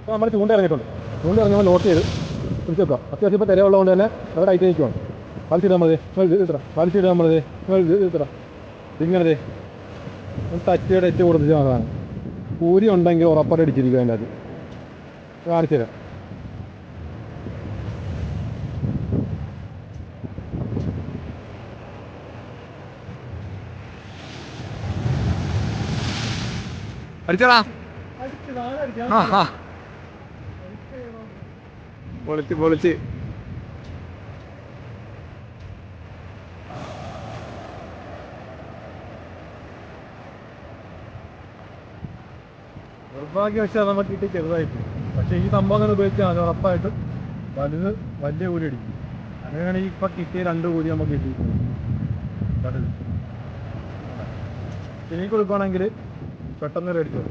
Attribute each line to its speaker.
Speaker 1: അപ്പോൾ നമ്മൾ ചൂണ്ട ഇറങ്ങിയിട്ടുണ്ട്. ചൂണ്ട ഇറങ്ങുമ്പോൾ ലോട്ട് ചെയ്ത് പിടിച്ച് വെക്കാം. അത്യാവശ്യം ഇപ്പോൾ തിരയുള്ളതുകൊണ്ട് തന്നെ അത് ടൈറ്റ് നിൽക്കുവാണ്. വലിച്ചിടാൻ മതി, ഇത്ര വലിച്ചിടാൻ മതി, ഇത്ര ഇങ്ങനെ ടച്ചിയുടെ ടച്ച് കൊടുത്തിട്ട് നോക്കാണ്. പൂരി ഉണ്ടെങ്കിൽ ഉറപ്പായിട്ട് അടിച്ചിരിക്കും അതിൻ്റെ അത്. കാണിച്ചു തരാം. അടിച്ചടാ. പൊളിച്ച് നിർഭാഗ്യവശാൽ നമുക്ക് കിട്ടി ചെറുതായിട്ട്. പക്ഷേ ഈ സംഭവം അങ്ങനെ ഉപയോഗിച്ചാൽ അത് ഉറപ്പായിട്ടും വലിയ കൂലി അടിക്കും. അങ്ങനെയാണ് ഇപ്പം കിട്ടിയ 2 കൂലി നമുക്ക് കിട്ടിയിരിക്കുന്നത്. ഇനി കൊടുക്കുകയാണെങ്കിൽ പെട്ടെന്ന് അടിച്ചു.